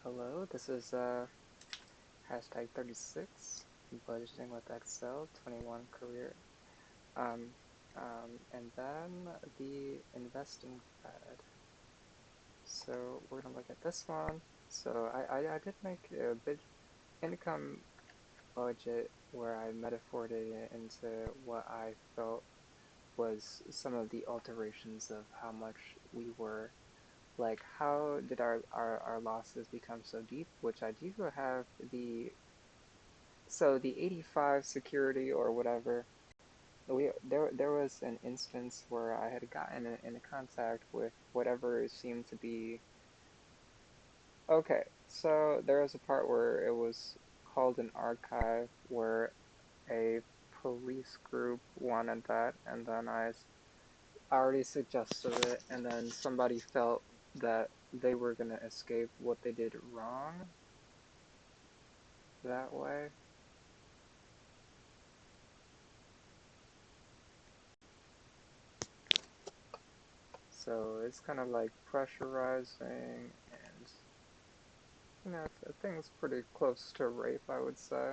Hello, this is hashtag 36, budgeting with Excel 21 career. Um, and then the investing fad. So we're gonna look at this one. So I did make a big income budget where I metaphored it into what I felt was some of the alterations of how much we were like how did our losses become so deep, which I do have the 85 security or whatever. There was an instance where I had gotten in contact with whatever seemed to be okay. So there was a part where it was called an archive where a police group wanted that, and then I already suggested it, and then somebody felt that they were gonna escape what they did wrong that way. So it's kind of like pressurizing and I think it's pretty close to rape, I would say,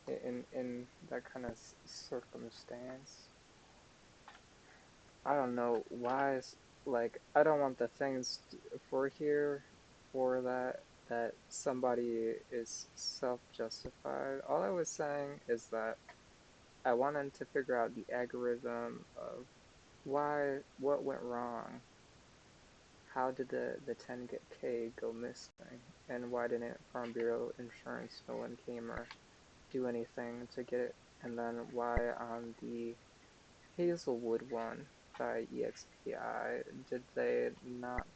in that kind of circumstance. I don't know why. Like I don't want the things for here for that somebody is self-justified. All I was saying is that I wanted to figure out the algorithm of what went wrong. How did the 10K go missing? And why didn't Farm Bureau Insurance, no one came or do anything to get it? And then why on the Hazelwood one by EXPI did they not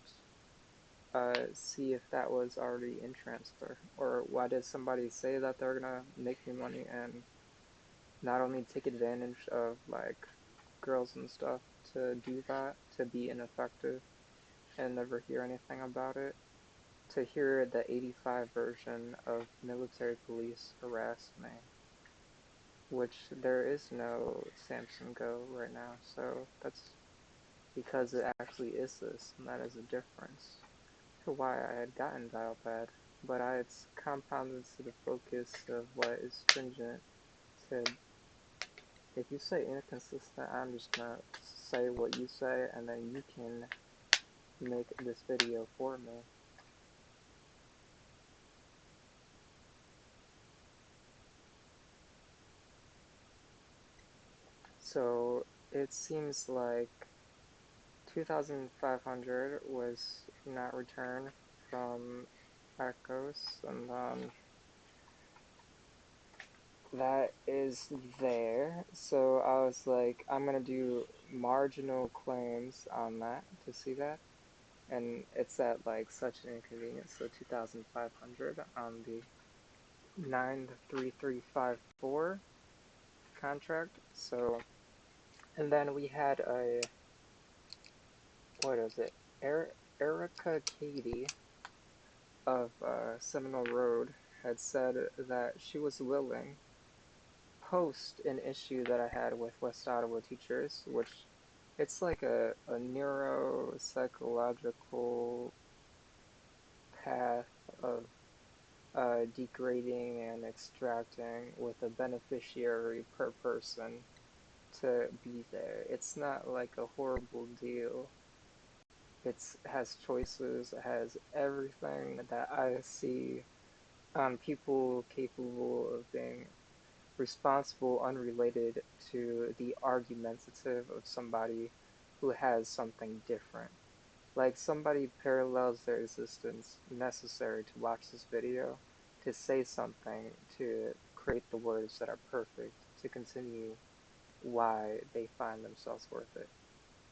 see if that was already in transfer? Or why did somebody say that they're gonna make me money and not only take advantage of like girls and stuff to do that, to be ineffective and never hear anything about it? To hear the 85 version of military police harass me, which there is no Samson Go right now, so that's because it actually is this, and that is a difference to why I had gotten dial pad, but it's compounded to the focus of what is stringent to, if you say inconsistent, I'm just gonna say what you say, and then you can make this video for me. So it seems like 2,500 was not returned from Echoes, and that is there. So I was like, I'm gonna do marginal claims on that to see that, and it's at like such an inconvenience. So 2,500 on the 93354 contract. So, and then we had a what is it? Erica Katie of Seminole Road had said that she was willing post an issue that I had with West Ottawa teachers, which it's like a neuropsychological path of degrading and extracting with a beneficiary per person to be there. It's not like a horrible deal. It's has choices, it has everything that I see on people capable of being responsible unrelated to the argumentative of somebody who has something different. Like somebody parallels their existence necessary to watch this video, to say something, to create the words that are perfect, to continue why they find themselves worth it.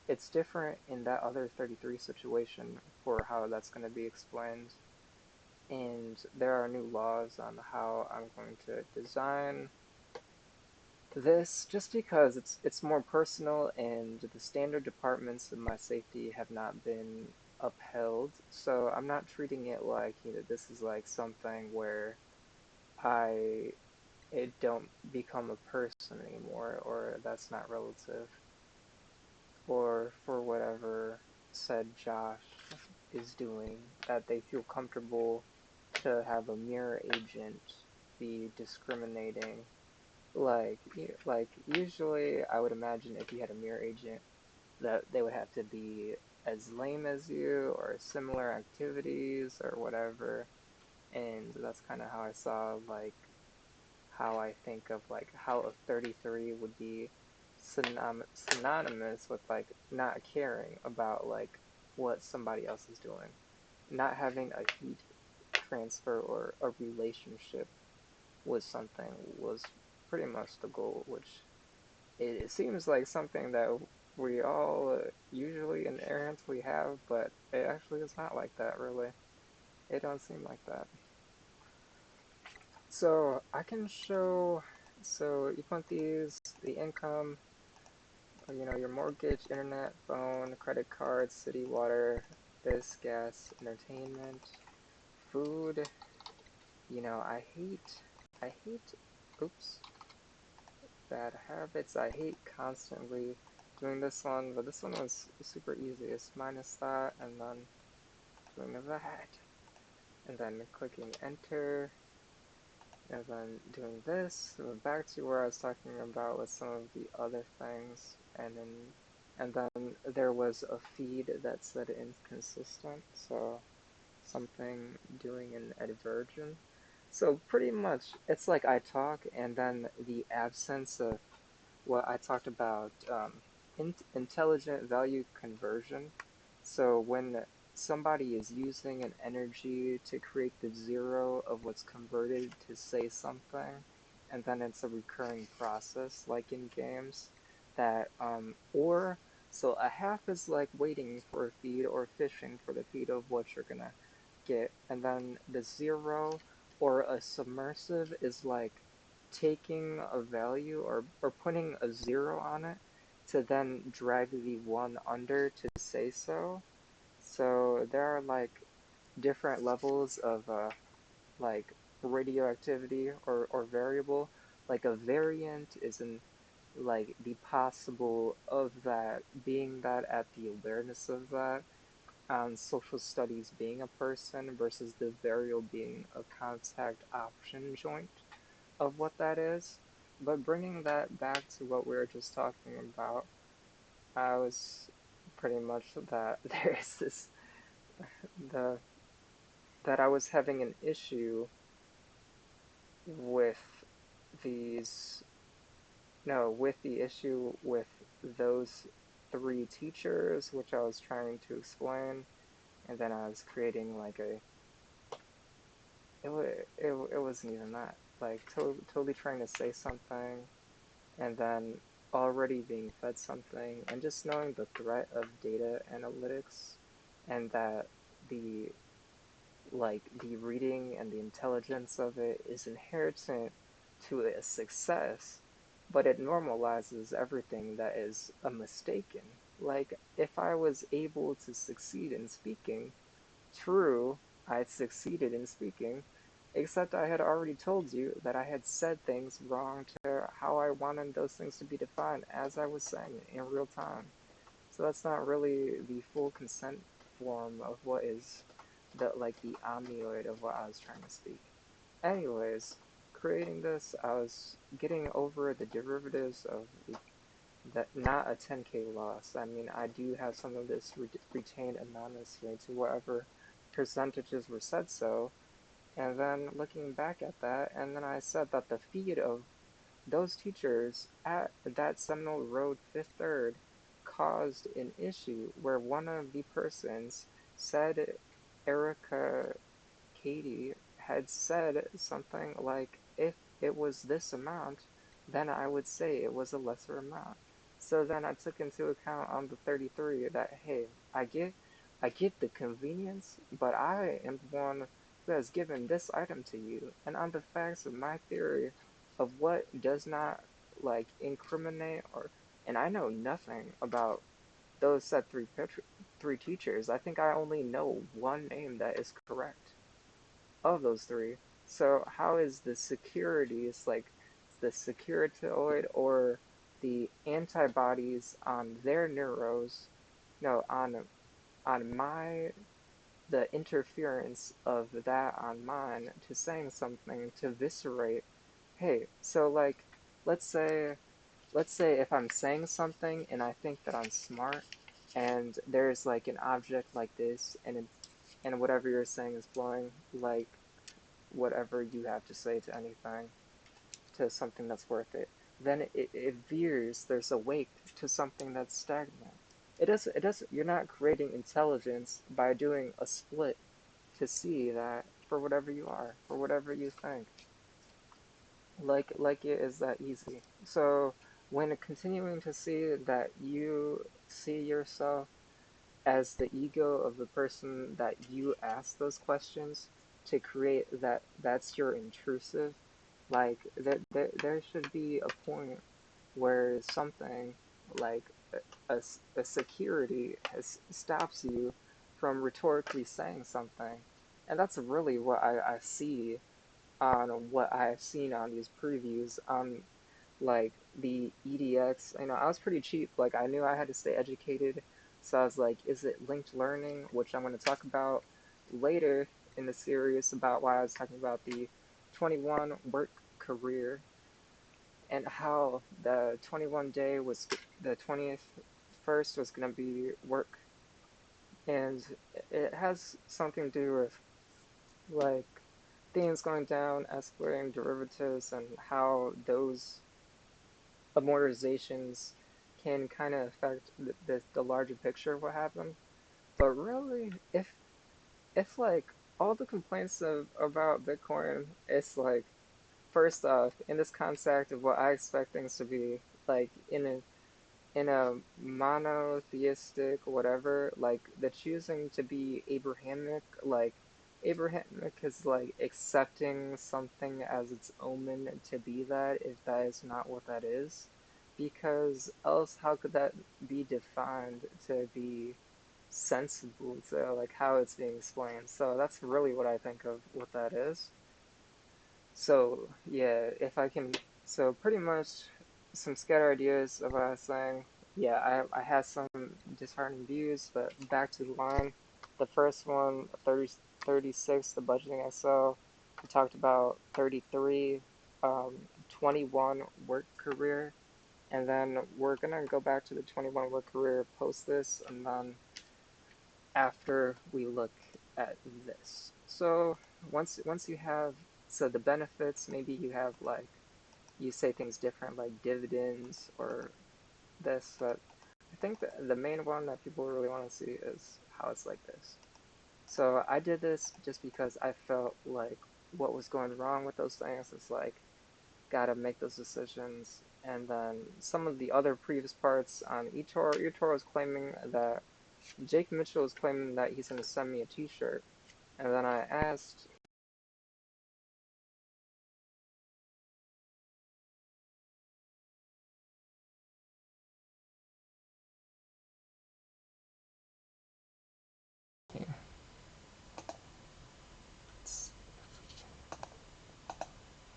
It's different in that other 33 situation for how that's going to be explained. And there are new laws on how I'm going to design this just because it's more personal and the standard departments of my safety have not been upheld. So I'm not treating it like, this is like something where I it don't become a person anymore or that's not relative or for whatever said Josh. is doing that they feel comfortable to have a mirror agent be discriminating. Like usually I would imagine if you had a mirror agent that they would have to be as lame as you or similar activities or whatever. And that's kind of how I saw like how I think of like how a 33 would be synonymous with like not caring about like what somebody else is doing, not having a heat transfer or a relationship with something was pretty much the goal, which it seems like something that we all usually inherently have, but it actually is not like that really. It don't seem like that. So I can show, so you want these, the income, your mortgage, internet, phone, credit cards, city water, this, gas, entertainment, food. I hate, oops, bad habits. I hate constantly doing this one, but this one was super easy. It's minus that, and then doing that, and then clicking enter, and then doing this, and then back to where I was talking about with some of the other things, and then there was a feed that said inconsistent, so something doing an adversion. So pretty much, it's like I talk, and then the absence of what I talked about, intelligent value conversion. So when somebody is using an energy to create the zero of what's converted to say something, and then it's a recurring process, like in games, that, or, so a half is like waiting for a feed or fishing for the feed of what you're gonna get, and then the zero or a submersive is like taking a value or putting a zero on it to then drag the one under to say so. So there are like different levels of like radioactivity or variable. Like a variant is in like the possible of that being that at the awareness of that, social studies being a person versus the variable being a contact option joint of what that is. But bringing that back to what we were just talking about, I was pretty much that there's this the that I was having an issue with these no with the issue with those three teachers, which I was trying to explain, and then I was creating like it wasn't even that, like totally trying to say something and then already being fed something, and just knowing the threat of data analytics, and that the the reading and the intelligence of it is inherent to a success, but it normalizes everything that is a mistaken. Like if I was able to succeed in speaking, true, I succeeded in speaking, except I had already told you that I had said things wrong to how I wanted those things to be defined as I was saying it in real time. So that's not really the full consent form of what is the amyloid of what I was trying to speak. Anyways, creating this, I was getting over the derivatives of that, not a 10K loss. I mean, I do have some of this retained anonymously to whatever percentages were said so, and then looking back at that, and then I said that the feed of those teachers at that Seminole Road Fifth Third caused an issue where one of the persons said Erica Katie had said something like, if it was this amount, then I would say it was a lesser amount. So then I took into account on the 33 that, hey, I get the convenience, but I am the one who has given this item to you, and on the facts of my theory of what does not incriminate, or, and I know nothing about those said three teachers. I think I only know one name that is correct of those three. So how is the securities, like the securitoid or the antibodies on their neuros, no, on my the interference of that on mine to saying something to eviscerate, hey, so like, let's say, let's say if I'm saying something and I think that I'm smart, and there's like an object like this, and whatever you're saying is blowing, like whatever you have to say to anything, to something that's worth it, then it veers, there's a wake to something that's stagnant. It doesn't, you're not creating intelligence by doing a split to see that for whatever you are, for whatever you think. Like it is that easy. So when continuing to see that you see yourself as the ego of the person that you ask those questions to create that, that's your intrusive, like there should be a point where something like a security stops you from rhetorically saying something. And that's really what I see on what I've seen on these previews on like the EDX. You know, I was pretty cheap. Like I knew I had to stay educated, so I was like, is it linked learning, which I'm going to talk about later in the series about why I was talking about the 21 work career and how the 21 day was the 20th first was going to be work, and it has something to do with like things going down, escalating derivatives, and how those amortizations can kind of affect the larger picture of what happened. But really, if like all the complaints about Bitcoin, it's like first off in this concept of what I expect things to be, like in a monotheistic whatever, like the choosing to be Abrahamic, like Abrahamic is like accepting something as its omen to be that if that is not what that is. Because else how could that be defined to be sensible to like how it's being explained? So that's really what I think of what that is. So yeah, if I can, so pretty much some scattered ideas of what I was saying. Yeah, I had some disheartening views, but back to the line. The first one, 36, the budgeting SL. We talked about 33, 21 work career, and then we're gonna go back to the 21 work career post this, and then after we look at this. So once you have, so the benefits, maybe you have like you say things different like dividends or this, but I think the main one that people really want to see is how it's like this. So I did this just because I felt like what was going wrong with those things is like gotta make those decisions. And then some of the other previous parts on eToro was claiming that Jake Mitchell is claiming that he's going to send me a T-shirt, and then I asked.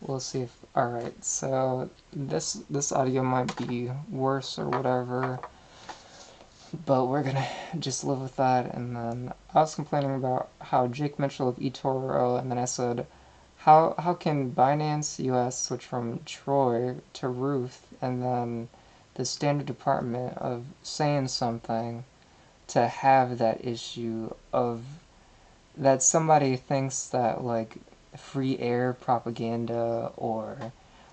We'll see if. All right, so this audio might be worse or whatever, but we're gonna just live with that. And then I was complaining about how Jake Mitchell of eToro, and then I said, how can Binance US switch from Troy to Ruth, and then the Standard Department of saying something to have that issue of that somebody thinks that like free air propaganda, or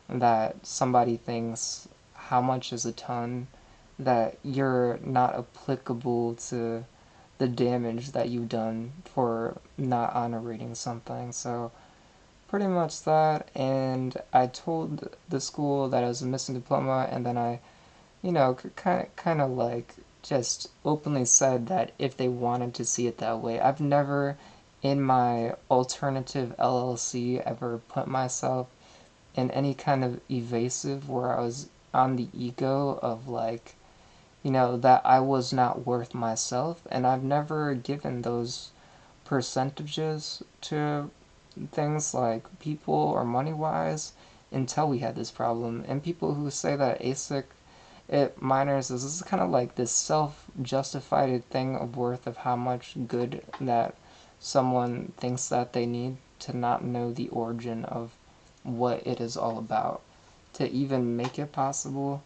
that somebody thinks how much is a ton, that you're not applicable to the damage that you've done for not honoring something. So pretty much that. And I told the school that I was a missing diploma, and then I, kind of like just openly said that if they wanted to see it that way. I've never in my alternative LLC ever put myself in any kind of evasive where I was on the ego of like, that I was not worth myself, and I've never given those percentages to things like people or money wise until we had this problem. And people who say that ASIC it minors is, this is kind of like this self-justified thing of worth of how much good that someone thinks that they need to not know the origin of what it is all about. To even make it possible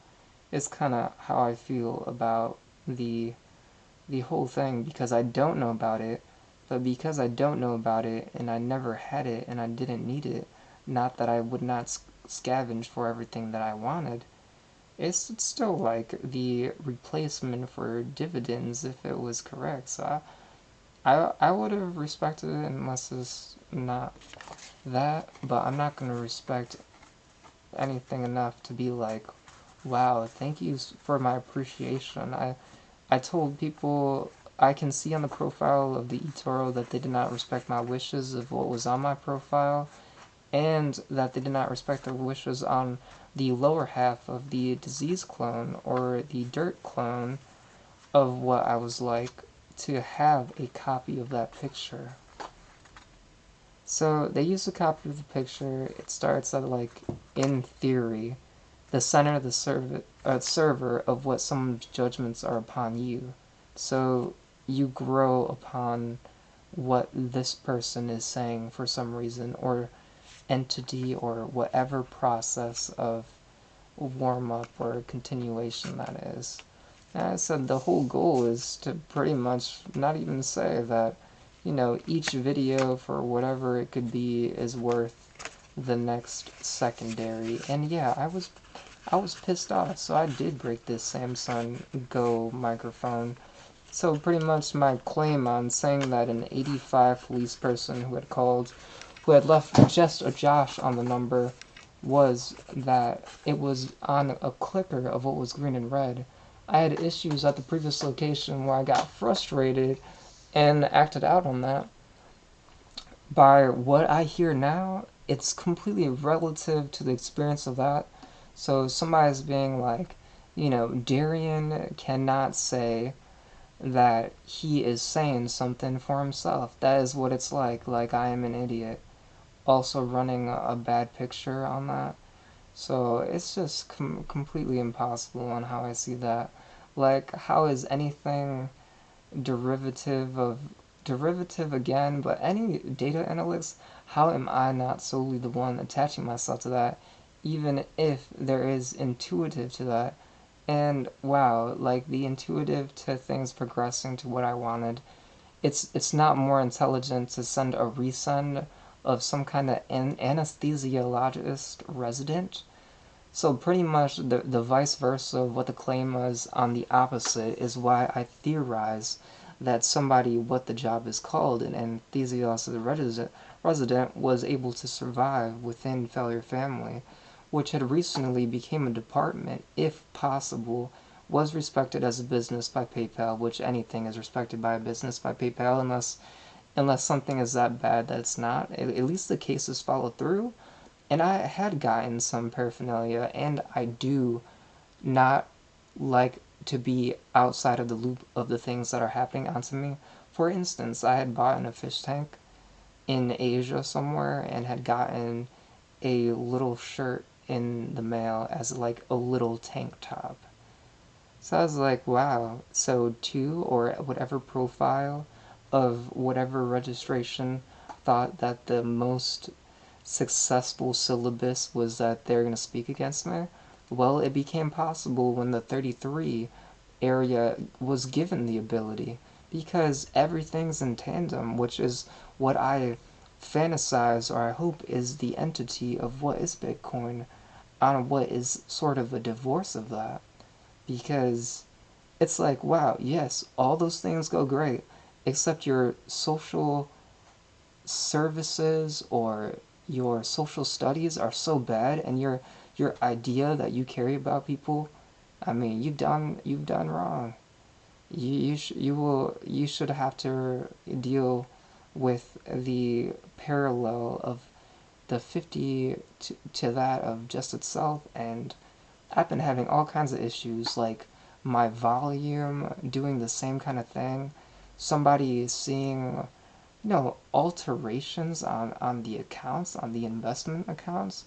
is kind of how I feel about the the whole thing, because I don't know about it, but because I don't know about it and I never had it and I didn't need it, not that I would not scavenge for everything that I wanted, it's still like the replacement for dividends if it was correct. So I would have respected it unless it's not that, but I'm not going to respect anything enough to be like, wow, thank you for my appreciation. I told people I can see on the profile of the eToro that they did not respect my wishes of what was on my profile, and that they did not respect the wishes on the lower half of the disease clone or the dirt clone of what I was like to have a copy of that picture. So they use a copy of the picture. It starts at like, in theory, the center of the server of what someone's judgments are upon you. So you grow upon what this person is saying for some reason, or entity, or whatever process of warm up or continuation that is. And I said the whole goal is to pretty much not even say that, each video for whatever it could be is worth the next secondary. And yeah, I was pissed off, so I did break this Samsung Go microphone. So pretty much my claim on saying that an 85 police person who had left just a Josh on the number, was that it was on a clicker of what was green and red. I had issues at the previous location where I got frustrated and acted out on that. By what I hear now, it's completely relative to the experience of that. So somebody's being like, Darian cannot say that he is saying something for himself. That is what it's like I am an idiot. Also running a bad picture on that. So it's just completely impossible on how I see that. Like, how is anything derivative of derivative again, but any data analytics, how am I not solely the one attaching myself to that, even if there is intuitive to that? And wow, like the intuitive to things progressing to what I wanted, it's not more intelligent to send a resend of some kind of anesthesiologist resident. So pretty much the vice versa of what the claim was on the opposite is why I theorize that somebody, what the job is called, an anesthesiologist resident, was able to survive within Failure Family, which had recently became a department, if possible, was respected as a business by PayPal, which anything is respected by a business by PayPal unless something is that bad that it's not. At least the cases follow through. And I had gotten some paraphernalia, and I do not like to be outside of the loop of the things that are happening onto me. For instance, I had bought in a fish tank in Asia somewhere and had gotten a little shirt in the mail as like a little tank top. So I was like, wow, so two or whatever profile of whatever registration thought that the most successful syllabus was that they're going to speak against me. Well, it became possible when the 33 area was given the ability, because everything's in tandem, which is what I fantasize, or I hope is the entity of what is Bitcoin, on what is sort of a divorce of that. Because it's like, wow, yes, all those things go great, except your social services or your social studies are so bad, and your idea that you carry about people, I mean, you've done wrong. You should have to deal with the parallel of the 50 to that of just itself. And I've been having all kinds of issues, like my volume doing the same kind of thing, somebody seeing, alterations on the accounts, on the investment accounts.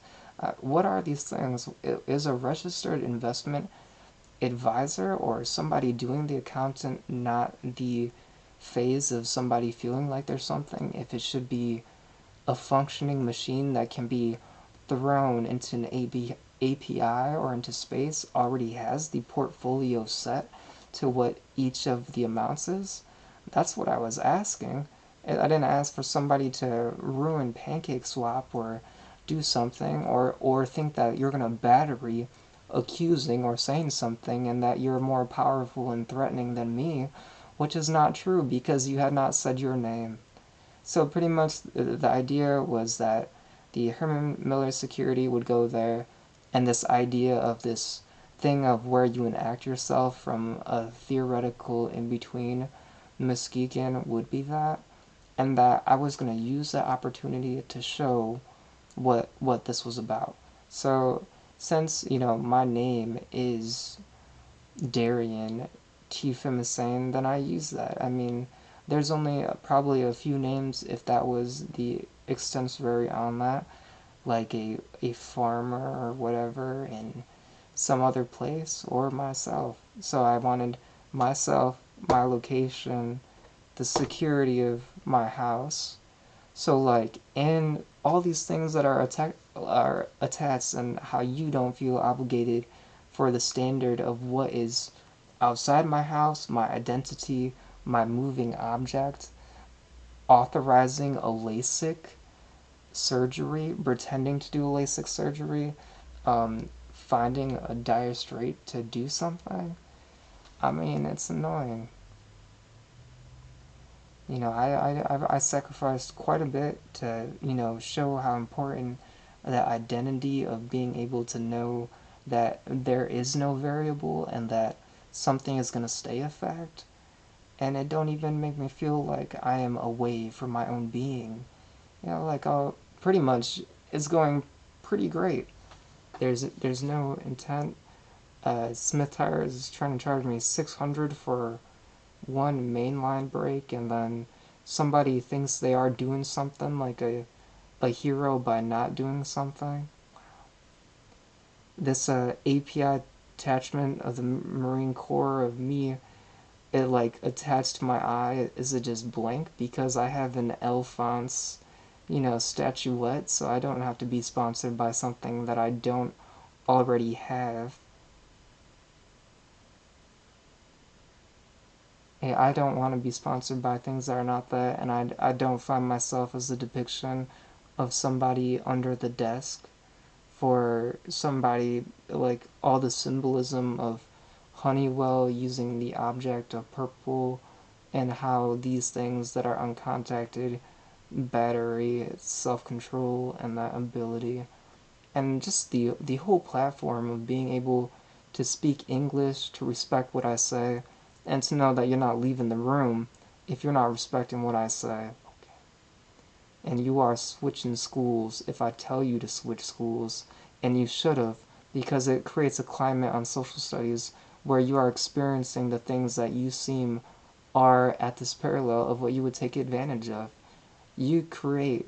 What are these things? Is a registered investment advisor or somebody doing the accountant not the phase of somebody feeling like there's something, if it should be a functioning machine that can be thrown into an API or into space already has the portfolio set to what each of the amounts is. That's what I was asking. I didn't ask for somebody to ruin Pancake Swap or do something or think that you're going to battery accusing or saying something and that you're more powerful and threatening than me, which is not true because you had not said your name. So pretty much the idea was that the Herman Miller security would go there, and this idea of this thing of where you enact yourself from a theoretical in between Muskegon would be that, and that I was going to use that opportunity to show what this was about. So since my name is Darian T. then I use that. I mean, there's only probably a few names if that was the extensory on that, like a farmer or whatever in some other place or myself. So I wanted myself, my location, the security of my house. So like, and all these things that are attached, and how you don't feel obligated for the standard of what is outside my house, my identity, my moving object, authorizing a LASIK surgery, pretending to do a LASIK surgery, finding a dire strait to do something. I mean, it's annoying. I sacrificed quite a bit to show how important that identity of being able to know that there is no variable and that something is going to stay a fact, and it don't even make me feel like I am away from my own being. Like I'll pretty much it's going pretty great. There's no intent. Smith Tires is trying to charge me 600 for one mainline break, and then somebody thinks they are doing something like a hero by not doing something. This API attachment of the Marine Corps of me, it like attached to my eye, is it just blank because I have an Alphonse, statuette, so I don't have to be sponsored by something that I don't already have. Hey, I don't want to be sponsored by things that are not that, and I don't find myself as a depiction of somebody under the desk for somebody like all the symbolism of Honeywell using the object of purple and how these things that are uncontacted, battery, self-control, and that ability, and just the whole platform of being able to speak English, to respect what I say, and to know that you're not leaving the room if you're not respecting what I say. And you are switching schools if I tell you to switch schools, and you should have, because it creates a climate on social studies where you are experiencing the things that you seem are at this parallel of what you would take advantage of. You create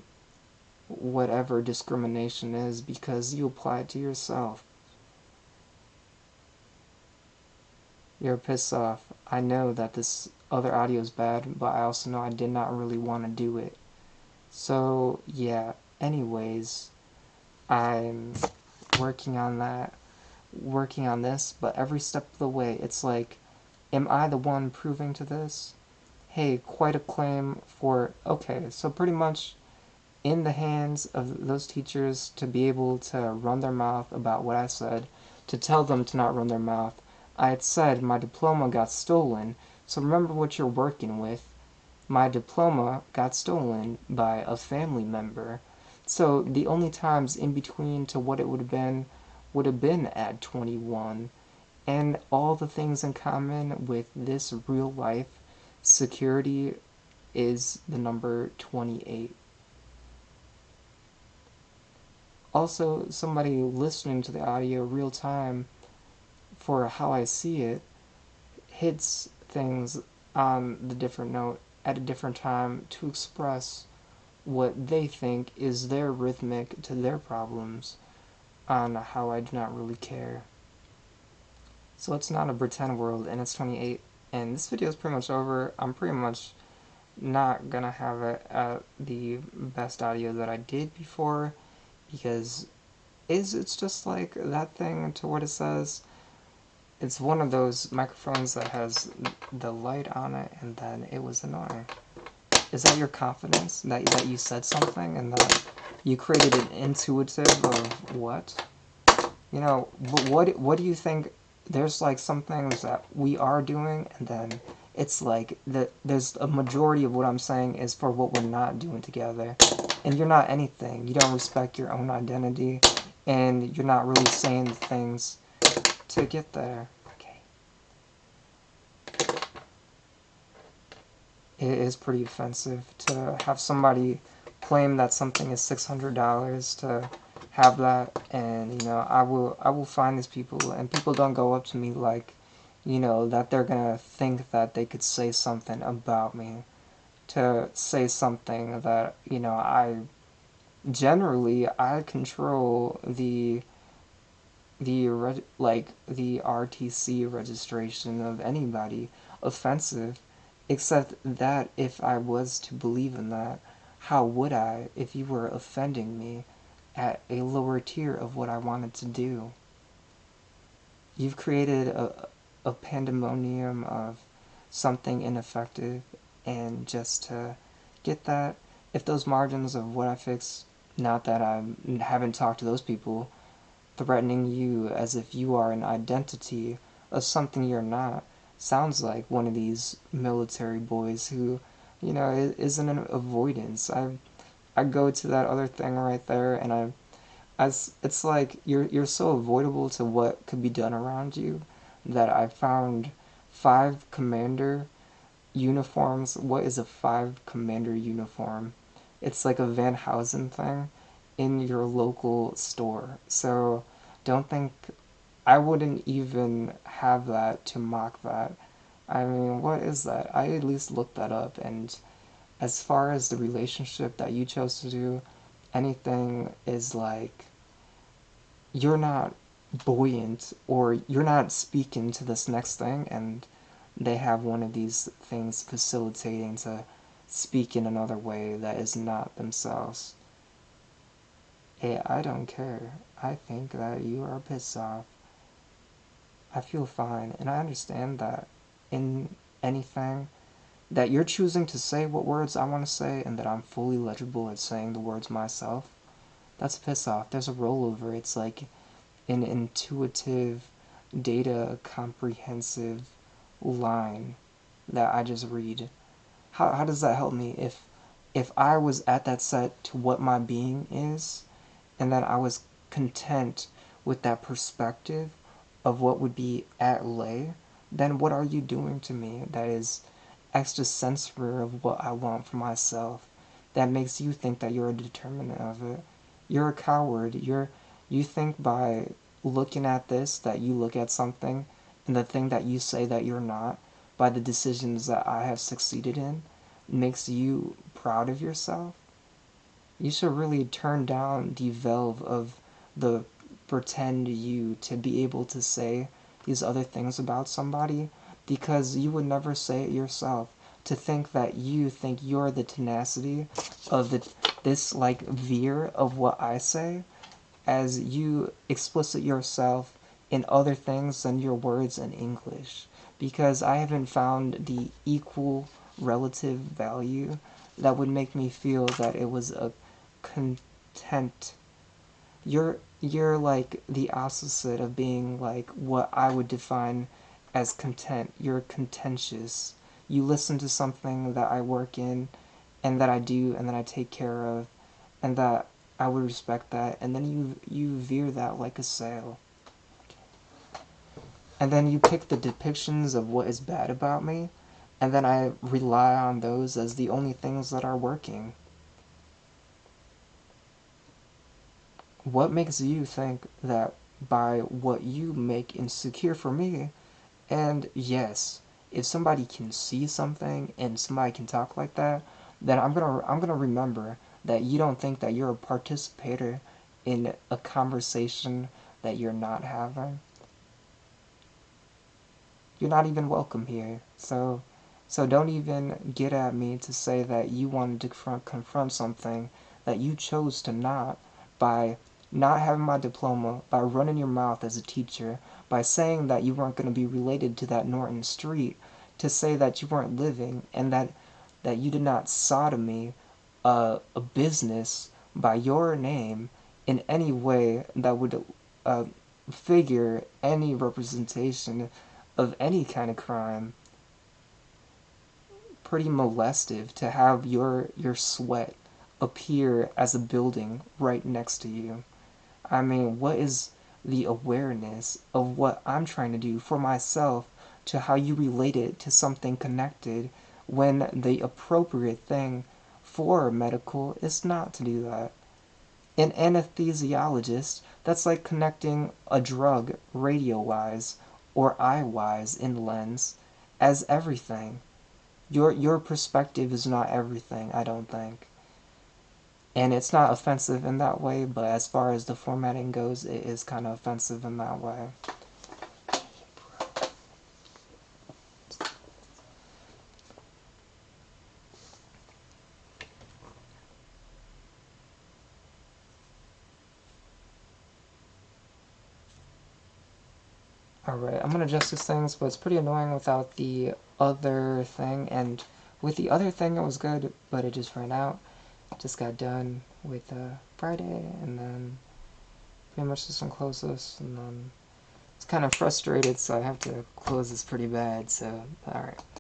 whatever discrimination is because you apply it to yourself. You're pissed off. I know that this other audio is bad, but I also know I did not really want to do it. So, yeah, anyways, I'm working on that, working on this, but every step of the way, it's like, am I the one proving to this? Hey, quite a claim for, okay, so pretty much in the hands of those teachers to be able to run their mouth about what I said, to tell them to not run their mouth. I had said my diploma got stolen, so remember what you're working with. My diploma got stolen by a family member. So the only times in between to what it would have been at 21. And all the things in common with this real life security is the number 28. Also, somebody listening to the audio real time for how I see it hits things on the different note at a different time to express what they think is their rhythmic to their problems on how I do not really care. So it's not a pretend world, and it's 28, and this video is pretty much over. I'm pretty much not gonna have it at the best audio that I did before, because it's just like that thing to what it says. It's one of those microphones that has the light on it, and then it was annoying. Is that your confidence that you said something and that you created an intuitive of what? You know, what do you think? There's like some things that we are doing, and then it's like there's a majority of what I'm saying is for what we're not doing together, and you're not anything. You don't respect your own identity, and you're not really saying the things to get there. Okay, it is pretty offensive to have somebody claim that something is $600 to have that, and I will find these people, and people don't go up to me like, that they're gonna think that they could say something about me, to say something that I control the RTC registration of anybody offensive, except that if I was to believe in that, how would I if you were offending me at a lower tier of what I wanted to do? You've created a pandemonium of something ineffective, and just to get that, if those margins of what I fix, not that I haven't talked to those people, threatening you as if you are an identity of something you're not, sounds like one of these military boys who, is in an avoidance. I go to that other thing right there, and it's like you're so avoidable to what could be done around you that I found 5 commander uniforms. What is a 5 commander uniform? It's like a Van Housen thing in your local store. So don't think I wouldn't even have that to mock that. I mean, what is that? I at least looked that up, and as far as the relationship that you chose to do, anything is like you're not buoyant, or you're not speaking to this next thing, and they have one of these things facilitating to speak in another way that is not themselves. Hey, I don't care. I think that you are pissed off. I feel fine, and I understand that in anything that you're choosing to say what words I want to say, and that I'm fully legible at saying the words myself. That's a piss off. There's a rollover. It's like an intuitive, data comprehensive line that I just read. How does that help me if I was at that set to what my being is, and that I was content with that perspective of what would be at lay, then what are you doing to me that is extra sensory of what I want for myself, that makes you think that you're a determinant of it? You're a coward. You think by looking at this that you look at something, and the thing that you say that you're not, by the decisions that I have succeeded in, makes you proud of yourself. You should really turn down the valve of the pretend you to be able to say these other things about somebody, because you would never say it yourself. To think that you think you're the tenacity of this like veer of what I say, as you explicit yourself in other things than your words in English, because I haven't found the equal relative value that would make me feel that it was a content. You're like the opposite of being like what I would define as content. You're contentious. You listen to something that I work in, and that I do, and that I take care of, and that I would respect that, and then you veer that like a sail. And then you pick the depictions of what is bad about me, and then I rely on those as the only things that are working. What makes you think that by what you make insecure for me? And yes, if somebody can see something and somebody can talk like that, then I'm gonna remember that you don't think that you're a participator in a conversation that you're not having. You're not even welcome here. So So don't even get at me to say that you wanted to confront something that you chose to not by not having my diploma, by running your mouth as a teacher, by saying that you weren't going to be related to that Norton Street, to say that you weren't living and that you did not sodomy a business by your name in any way that would uh, figure any representation of any kind of crime. Pretty molestive to have your sweat appear as a building right next to you. I mean, what is the awareness of what I'm trying to do for myself to how you relate it to something connected when the appropriate thing for medical is not to do that? An anesthesiologist, that's like connecting a drug radio wise or eye wise in lens as everything. Your perspective is not everything, I don't think. And it's not offensive in that way, but as far as the formatting goes, it is kind of offensive in that way. Alright, I'm gonna adjust these things, but it's pretty annoying without the other thing. And with the other thing, it was good, but it just ran out. Just got done with Friday, and then pretty much just close this, and then it's kind of frustrated, so I have to close this pretty bad. So, alright.